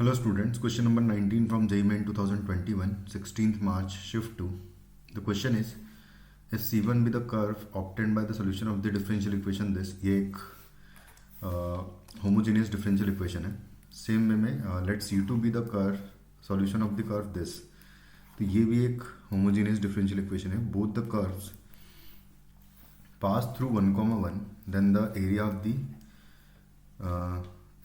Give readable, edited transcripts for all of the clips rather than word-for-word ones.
Hello students, question number 19 from JEE Main 2021, 16th March, shift 2. The question is, if C1 be the curve obtained by the solution of the differential equation this, ये एक homogeneous differential equation है. Same way में let C2 be the curve solution of the curve this. तो ये भी एक homogeneous differential equation है. Both the curves pass through 1, 1, then the area of the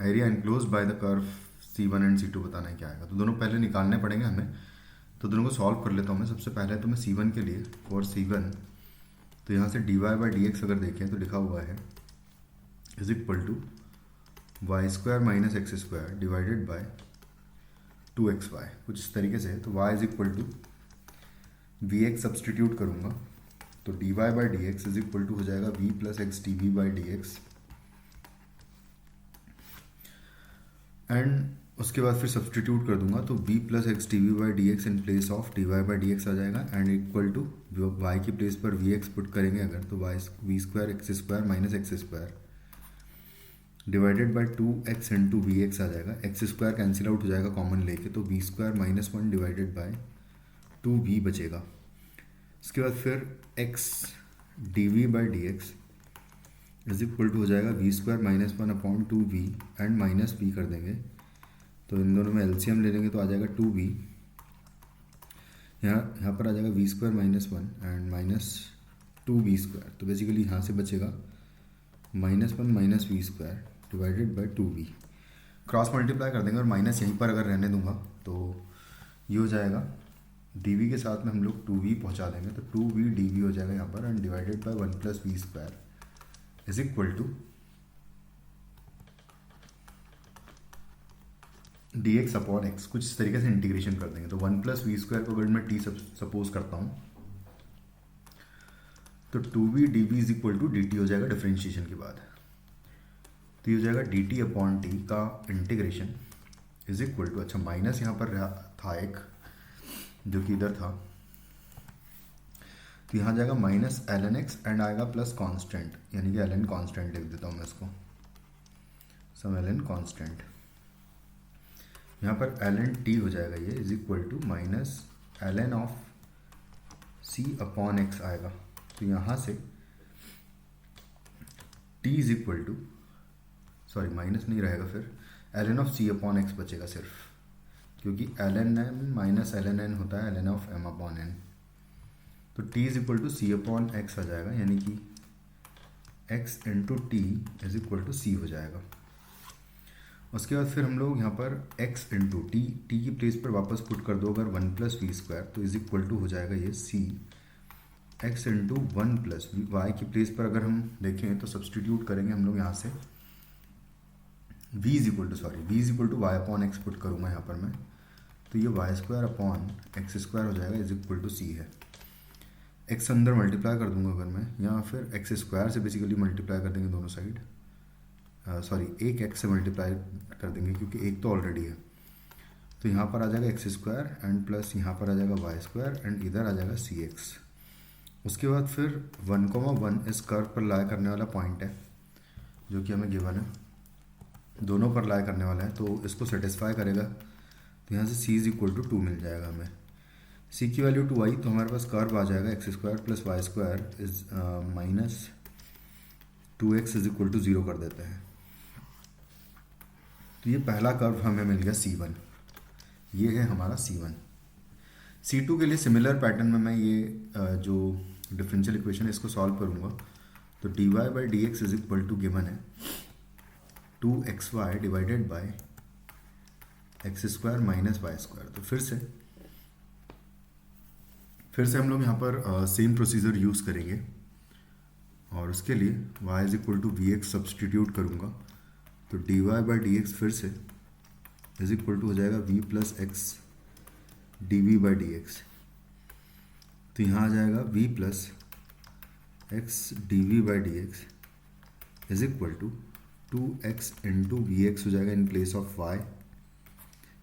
area enclosed by the curve C1 and C2 बताना है क्या आएगा. तो दोनों पहले निकालने पड़ेंगे हमें, तो दोनों को सॉल्व कर लेता हूँ मैं. सबसे पहले तो मैं C1 के लिए फॉर C1 तो यहाँ से dy/dx अगर देखें तो लिखा हुआ है is equal to y² minus x² divided by 2xy, कुछ इस तरीके से. तो y is equal to vx substitute करूँगा तो dy/dx इज इक्वल टू हो जाएगा v plus X dv/dx and उसके बाद फिर सब्सटीट्यूट कर दूंगा तो v plus X dv/dx in place of dy/dx आ जाएगा एंड इक्वल टू y की प्लेस पर vx पुट करेंगे अगर तो v² x² minus x² divided bye 2x into vx आ जाएगा. x² कैंसिल आउट हो जाएगा कॉमन लेके तो v² minus 1 divided by 2v बचेगा. उसके बाद फिर x dv/dx is equal to हो जाएगा v² minus 1 upon 2v and minus v कर देंगे तो इन दोनों में एलसीएम ले लेंगे तो आ जाएगा 2v. यहाँ पर आ जाएगा v² minus 1 and minus 2v². तो बेसिकली यहाँ से बचेगा -1 minus v² divided by 2v. Cross multiply कर देंगे और माइनस यहीं पर अगर रहने दूंगा तो ये हो जाएगा dv के साथ में हम लोग 2v पहुँचा देंगे तो 2v dv हो जाएगा यहाँ पर and divided by 1 plus v² is equal to dx upon X. कुछ इस तरीके से इंटीग्रेशन कर देंगे तो 1 प्लस v² को अगर मैं t सपोज करता हूँ तो 2v dv is equal to dt हो जाएगा डिफरेंशिएशन के बाद. तो ये हो जाएगा dt अपॉन t का इंटीग्रेशन इज इक्वल टू, अच्छा माइनस यहाँ पर था एक जो कि इधर था तो यहाँ जाएगा माइनस ln x एंड आएगा प्लस कांस्टेंट यानी कि ln कांस्टेंट लिख देता हूँ मैं इसको, सम ln कांस्टेंट. यहाँ पर ln t हो जाएगा ये is equal to minus ln of c upon x आएगा. तो यहाँ से t is equal to sorry minus नहीं रहेगा फिर ln of c upon x बचेगा सिर्फ, क्योंकि ln n minus ln n होता है ln of m upon n. तो t is equal to c upon x आ जाएगा यानी कि x into T is equal to c हो जाएगा. उसके बाद फिर हम लोग यहाँ पर x इंटू टी की प्लेस पर वापस पुट कर दो अगर 1 प्लस v² तो इज इक्वल टू हो जाएगा ये c x into 1 plus y की प्लेस पर अगर हम देखें तो सब्सटीट्यूट करेंगे हम लोग यहाँ से v is equal to y upon X put करूँगा यहाँ पर मैं तो ये y² अपॉन x² हो जाएगा इज इक्वल टू c है. x अंदर मल्टीप्लाई कर दूंगा अगर मैं यहाँ फिर x² से बेसिकली मल्टीप्लाई कर देंगे दोनों साइड, सॉरी एक x से मल्टीप्लाई कर देंगे क्योंकि एक तो ऑलरेडी है. तो यहाँ पर आ जाएगा x² एंड प्लस यहाँ पर आ जाएगा y² एंड इधर आ जाएगा cx. उसके बाद फिर 1, 1 इस कर्व पर लाई करने वाला पॉइंट है जो कि हमें गिवन है, दोनों पर लाई करने वाला है तो इसको सेटिस्फाई करेगा. तो यहाँ से c इज इक्वल टू 2 मिल जाएगा हमें. c की वैल्यू 2 आई तो हमारे पास कर्व आ जाएगा x² plus y² is minus 2x is equal to 0 कर देते हैं. तो ये पहला कर्व हमें मिल गया c1, ये है हमारा c1. c2 के लिए सिमिलर पैटर्न में मैं ये जो डिफरेंशियल इक्वेशन है इसको सॉल्व करूँगा. तो dy/dx is equal to given है 2xy divided by x² minus y². तो फिर से हम लोग यहाँ पर सेम प्रोसीजर यूज़ करेंगे और उसके लिए y is equal to vx substitute करूँगा तो dy/dx फिर से इज इक्वल टू हो जाएगा v प्लस एक्स dv/dx. तो यहाँ आ जाएगा v plus X dv/dx is equal to 2x into vx हो जाएगा in place of y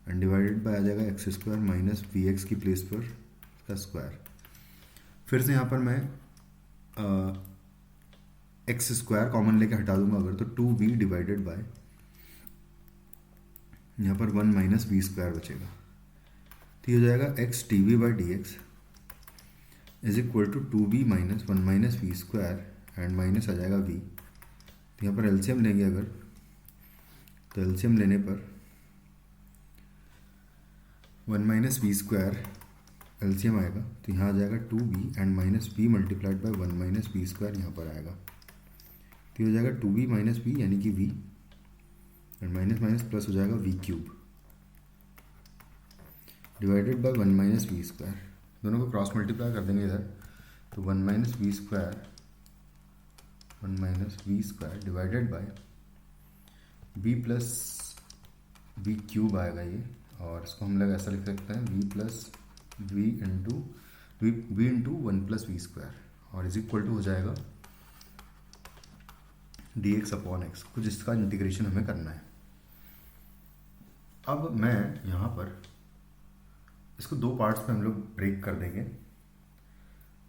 and divided by आ जाएगा x² माइनस vx की प्लेस पर का स्क्वायर. फिर से यहाँ पर मैं x² कॉमन लेके हटा दूंगा अगर तो 2v डिवाइडेड बाय यहाँ पर 1 माइनस वी स्क्वायर बचेगा, तो ये हो जाएगा X D V by D X is equal to 2b minus 1 minus V square and minus आ जाएगा वी। तो यहाँ पर एलसीएम लेंगे अगर, तो एलसीएम लेने पर 1 माइनस वी स्क्वायर एलसीएम आएगा, तो यहाँ आ जाएगा 2b and minus b multiplied by 1 minus V square यहाँ पर आएगा, तो ये हो जाएगा 2b माइनस b यानी कि v and minus minus plus हो जाएगा v cube divided by 1 minus V square. दोनों को क्रॉस मल्टीप्लाई कर देंगे इधर, तो 1 minus V square 1 minus V square divided by b plus V cube आएगा ये, और इसको हम लोग ऐसा लिख सकते हैं v plus V into 1 plus V square, और इज इक्वल टू हो जाएगा डी एक्स अपॉन एक्स। कुछ इसका इंटीग्रेशन हमें करना है। अब मैं यहाँ पर इसको दो पार्ट्स में हम लोग ब्रेक कर देंगे।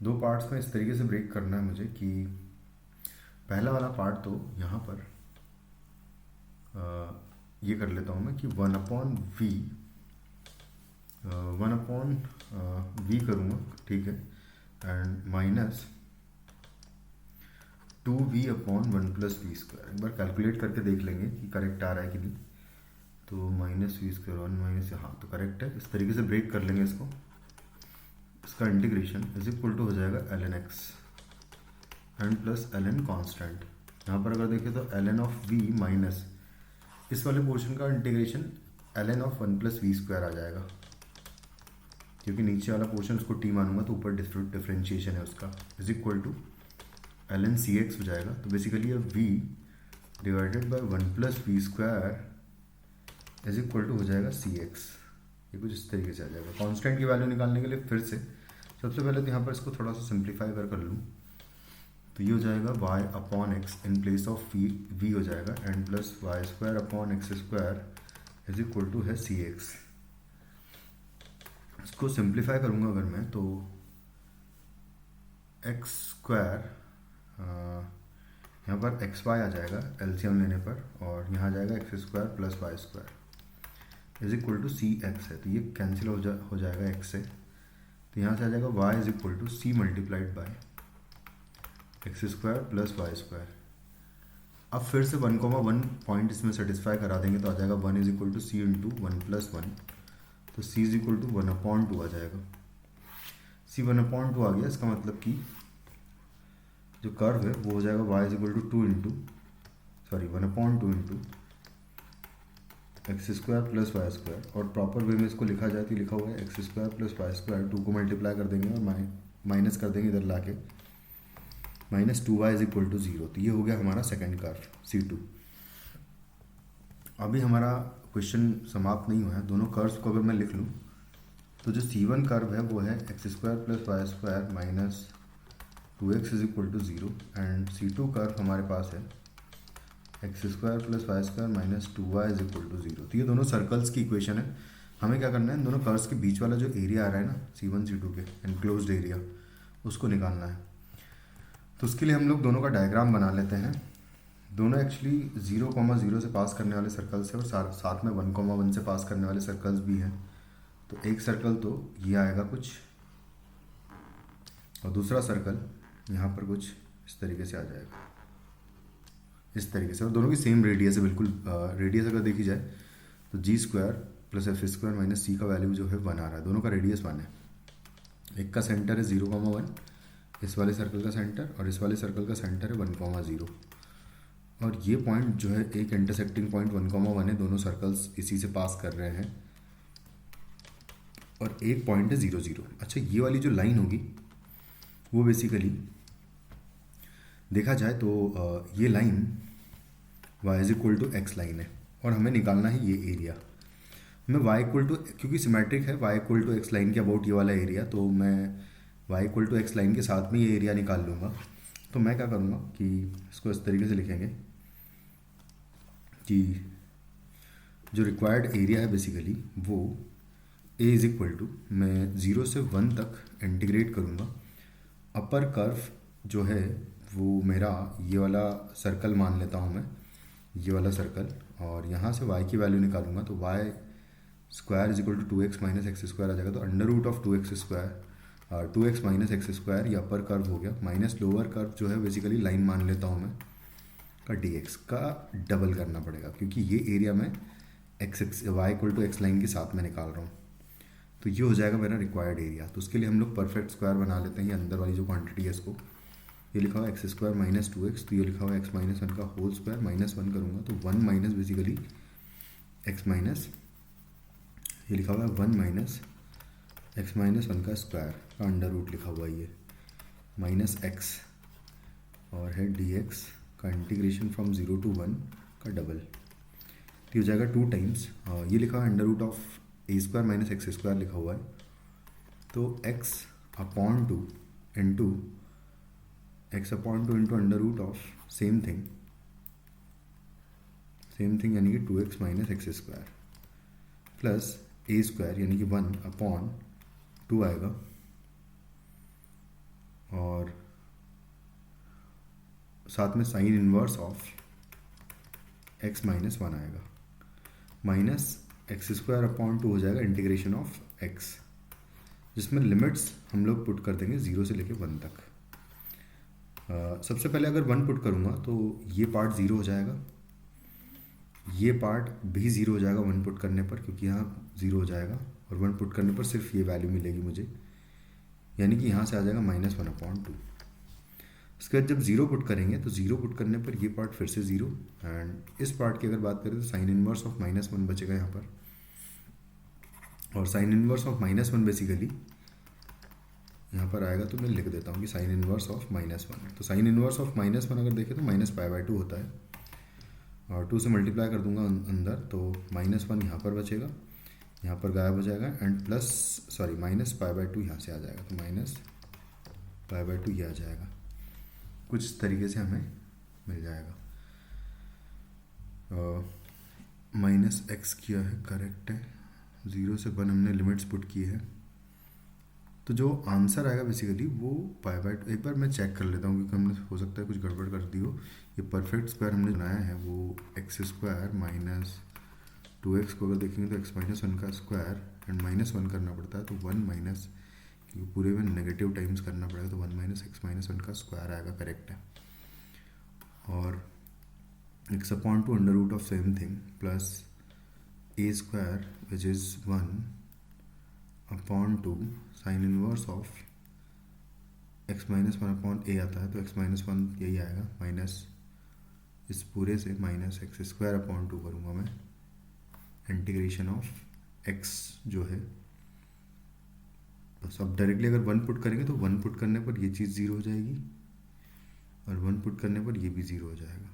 दो पार्ट्स में इस तरीके से ब्रेक करना है मुझे कि पहला वाला पार्ट तो यहाँ पर ये कर लेता हूँ मैं कि 1 अपॉन वी करूँगा, ठीक है, and minus 2v upon 1 plus V square. एक बार कैलकुलेट करके देख लेंगे कि करेक्ट आ रहा है कि नहीं। तो माइनस वी स्क्वायर 1 माइनस, हाँ तो करेक्ट है। इस तरीके से ब्रेक कर लेंगे इसको। इसका इंटीग्रेशन इज इक्वल टू हो जाएगा ln x and plus ln constant. यहाँ पर अगर देखें तो ln ऑफ v माइनस इस वाले पोर्शन का integration ln of 1 plus V square आ जाएगा, क्योंकि नीचे वाला पोर्शन उसको t मानूंगा तो ऊपर डिफरेंशिएशन है उसका, is equal to ln C X हो जाएगा। तो बेसिकली अब v divided by 1 plus V square is equal to हो जाएगा सी एक्स। ये कुछ इस तरीके से आ जाएगा। कांस्टेंट की वैल्यू निकालने के लिए फिर से सबसे पहले तो यहाँ पर इसको थोड़ा सा सिंप्लीफाई कर लूँ, तो ये हो जाएगा y upon X in place of v हो जाएगा and plus Y square upon X square is equal to है सी एक्स। इसको सिंप्लीफाई करूँगा अगर मैं तो एक्स स्क्वायर यहाँ पर एक्स वाई आ जाएगा एलसीएम लेने पर, और यहाँ आ जाएगा X square plus Y square is equal to C X है, तो ये कैंसिल हो जाएगा एक्स से। तो यहाँ से आ जाएगा Y is equal to C multiplied by X square plus Y square. अब फिर से 1,1 पॉइंट इसमें सेटिस्फाई करा देंगे तो आ जाएगा 1 is equal to C into 1 plus 1, तो C is equal to 1 upon 2 आ जाएगा। सी 1 अपॉन 2 आ गया, इसका मतलब कि जो कर्व है वो हो जाएगा y is equal to 1 upon 2 into X square plus Y square, और प्रॉपर वे में इसको लिखा जाए तो लिखा हुआ है X square plus Y square. 2 को मल्टीप्लाई कर देंगे और माइनस कर देंगे इधर लाके, minus 2y is equal to 0। तो ये हो गया हमारा सेकंड कर्व C2। अभी हमारा क्वेश्चन समाप्त नहीं हुआ है। दोनों कर्व्स को अगर मैं लिख लूँ तो जो C1 कर्व है वो है X square plus Y square minus 2x is equal to 0, and C2 curve हमारे पास है X square plus Y square minus 2y is equal to 0। तो ये दोनों सर्कल्स की इक्वेशन है। हमें क्या करना है, इन दोनों कर्व्स के बीच वाला जो एरिया आ रहा है ना C1 C2 के एनक्लोज्ड एरिया, उसको निकालना है। तो उसके लिए हम लोग दोनों का डायग्राम बना लेते हैं। दोनों एक्चुअली 0,0 से पास करने वाले सर्कल्स है और साथ में 1,1 से पास करने वाले सर्कल्स भी हैं। तो एक सर्कल तो ये आएगा कुछ, और दूसरा सर्कल यहाँ पर कुछ इस तरीके से आ जाएगा, इस तरीके से। और दोनों की सेम रेडियस है, बिल्कुल रेडियस अगर देखी जाए तो G square plus F square minus C का वैल्यू जो है 1 आ रहा है। दोनों का रेडियस 1 है। एक का सेंटर है 0,1, इस वाले सर्कल का सेंटर, और इस वाले सर्कल का सेंटर है 1,0। और ये पॉइंट जो है एक इंटरसेक्टिंग पॉइंट 1,1 है। दोनों सर्कल्स इसी से पास कर रहे हैं, और एक पॉइंट है 0,0। अच्छा, ये वाली जो लाइन होगी वो बेसिकली देखा जाए तो ये line y is equal to X line है, और हमें निकालना है ये एरिया। मैं y इक्वल टू, क्योंकि सिमेट्रिक है y equal to X line के अबाउट ये वाला एरिया, तो मैं y equal to X line के साथ में ये एरिया निकाल लूँगा। तो मैं क्या करूँगा कि इसको इस तरीके से लिखेंगे कि जो रिक्वायर्ड एरिया है बेसिकली वो a इज इक्वल टू, मैं 0 से 1 तक इंटीग्रेट करूँगा। अपर कर्व जो है वो मेरा ये वाला सर्कल मान लेता हूँ मैं, ये वाला सर्कल, और यहाँ से y की वैल्यू निकालूंगा तो y square is equal to 2x minus X square आ जाएगा। तो under root of 2x square 2x minus X square ये अपर कर्व हो गया, माइनस लोअर कर्व जो है बेसिकली लाइन मान लेता हूँ मैं का dx का डबल करना पड़ेगा, क्योंकि ये एरिया में x y equal to X line के साथ में निकाल रहा हूँ। तो ये हो जाएगा मेरा रिक्वायर्ड एरिया। तो उसके लिए हम लोग परफेक्ट स्क्वायर बना लेते हैं। ये अंदर वाली जो क्वांटिटी है इसको, ये लिखा हुआ एक्स स्क्वायर माइनस 2x, तो ये लिखा हुआ एक्स माइनस 1 का होल स्क्वायर, माइनस 1 करूँगा तो 1 माइनस बेसिकली एक्स माइनस, ये लिखा हुआ है 1 माइनस एक्स माइनस 1 का स्क्वायर का अंडर रूट लिखा हुआ है ये माइनस एक्स, और है डी एक्स का इंटीग्रेशन फ्रॉम 0 to 1 का डबल। तो हो जाएगा 2 टाइम्स ये लिखा हुआ है under root of A square minus X square लिखा हुआ है, तो x upon 2 into X upon 2 into under root of same thing यानी कि 2x minus X square plus A square यानी कि 1 अपॉन 2 आएगा, और साथ में sine inverse of x minus 1 आएगा, माइनस एक्स स्क्वायर अपॉन 2 हो जाएगा इंटीग्रेशन ऑफ x, जिसमें लिमिट्स हम लोग पुट कर देंगे 0 से लेके 1 तक। सबसे पहले अगर 1 पुट करूँगा तो ये पार्ट 0 हो जाएगा, ये पार्ट भी 0 हो जाएगा 1 पुट करने पर, क्योंकि यहाँ 0 हो जाएगा, और 1 पुट करने पर सिर्फ ये वैल्यू मिलेगी मुझे, यानी कि यहाँ से आ जाएगा माइनस 1 अपॉन 2। उसके बाद जब 0 पुट करेंगे तो 0 पुट करने पर ये पार्ट फिर से 0, एंड इस पार्ट की अगर बात करें तो साइन इनवर्स ऑफ माइनस 1 बचेगा यहाँ पर, और sign inverse of minus 1 basically यहाँ पर आएगा, तो मैं लिख देता हूँ कि साइन इनवर्स ऑफ माइनस 1। तो साइन इनवर्स ऑफ माइनस 1 अगर देखें तो माइनस π/2 होता है, और 2 से मल्टीप्लाई कर दूंगा अंदर, तो माइनस 1 यहाँ पर बचेगा, यहाँ पर गायब हो जाएगा, एंड प्लस सॉरी माइनस π/2 यहाँ से आ जाएगा, तो माइनस π/2 ये आ जाएगा। कुछ इस तरीके से हमें मिल जाएगा। माइनस एक्स किया है, करेक्ट है, 0 से 1 हमने लिमिट्स पुट की है, तो जो आंसर आएगा बेसिकली वो π/2। एक बार मैं चेक कर लेता हूँ, क्योंकि हमने हो सकता है कुछ गड़बड़ कर दी हो। ये परफेक्ट स्क्वायर हमने बनाया है वो एक्स स्क्वायर माइनस 2x को अगर देखेंगे तो x माइनस 1 का स्क्वायर एंड माइनस 1 करना पड़ता है, तो 1 माइनस, क्योंकि पूरे में नेगेटिव टाइम्स करना पड़ेगा, तो 1 माइनस एक्स माइनस 1 का स्क्वायर आएगा, करेक्ट है। और x upon 2 under root of same thing plus A square which is 1 upon 2 sine inverse of x minus 1 upon A आता है, तो x माइनस 1 यही आएगा, माइनस इस पूरे से माइनस एक्स स्क्वायर अपॉन 2 करूँगा मैं, इंटीग्रेशन ऑफ x जो है। बस अब डायरेक्टली अगर 1 पुट करेंगे तो 1 पुट करने पर ये चीज़ 0 हो जाएगी, और 1 पुट करने पर ये भी 0 हो जाएगा,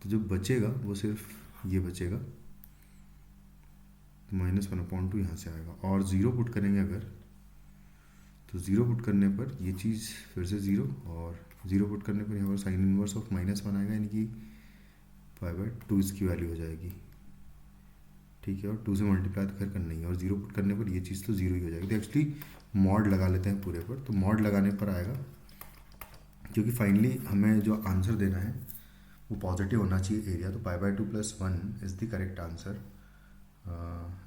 तो जो बचेगा वो सिर्फ ये बचेगा, तो माइनस 1 अपॉन 2 यहाँ से आएगा। और 0 पुट करेंगे अगर, तो 0 पुट करने पर ये चीज़ फिर से 0, और 0 पुट करने पर यहाँ पर साइन इनवर्स ऑफ माइनस 1 आएगा, यानी कि π/2 इसकी वैल्यू हो जाएगी, ठीक है। और 2 से मल्टीप्लाई तो खैर करना ही है, और 0 पुट करने पर ये चीज़ तो 0 ही हो जाएगी। तो एक्चुअली मॉड लगा लेते हैं पूरे पर, तो मॉड लगाने पर आएगा, क्योंकि फाइनली हमें जो आंसर देना है वो पॉजिटिव होना चाहिए एरिया, तो π/2 + 1 is the correct answer.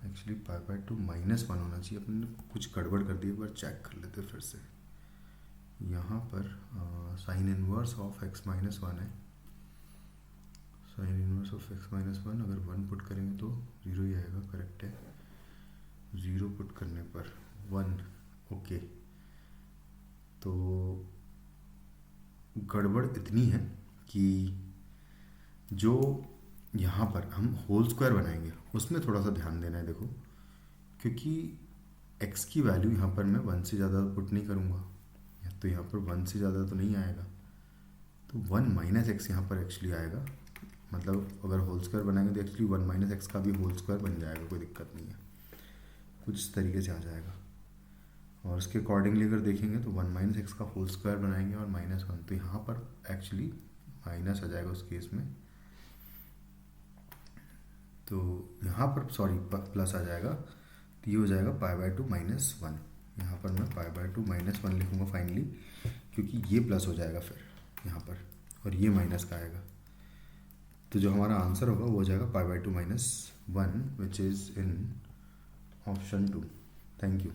Actually π/2 - 1 होना चाहिए, अपने कुछ गड़बड़ कर दी, एक बार चेक कर लेते फिर से। यहाँ पर sign inverse of x minus 1 है, sign inverse of x minus 1 अगर 1 पुट करेंगे तो 0 ही आएगा, करेक्ट है। 0 पुट करने पर 1, ओके। तो गड़बड़ इतनी है कि जो यहाँ पर हम होल स्क्वायर बनाएंगे उसमें थोड़ा सा ध्यान देना है, देखो, क्योंकि x की वैल्यू यहाँ पर मैं 1 से ज़्यादा पुट नहीं करूँगा, तो यहाँ पर 1 से ज़्यादा तो नहीं आएगा, तो 1 माइनस एक्स यहाँ पर एक्चुअली आएगा। मतलब अगर होल स्क्वायर बनाएंगे तो एक्चुअली 1 माइनस एक्स का भी होल स्क्वायर बन जाएगा, कोई दिक्कत नहीं है, कुछ इस तरीके से आ जाएगा। और उसके अकॉर्डिंगली अगर देखेंगे तो 1 माइनस एक्स का होल स्क्वायर बनाएंगे और -1, तो यहाँ पर एक्चुअली माइनस आ जाएगा उस केस में, तो यहाँ पर सॉरी प्लस आ जाएगा, तो ये हो जाएगा π/2 - 1। यहाँ पर मैं π/2 - 1 लिखूँगा फाइनली, क्योंकि ये प्लस हो जाएगा फिर यहाँ पर, और ये माइनस का आएगा। तो जो हमारा आंसर होगा वो हो जाएगा pi by two minus one, which is in option two. Thank you.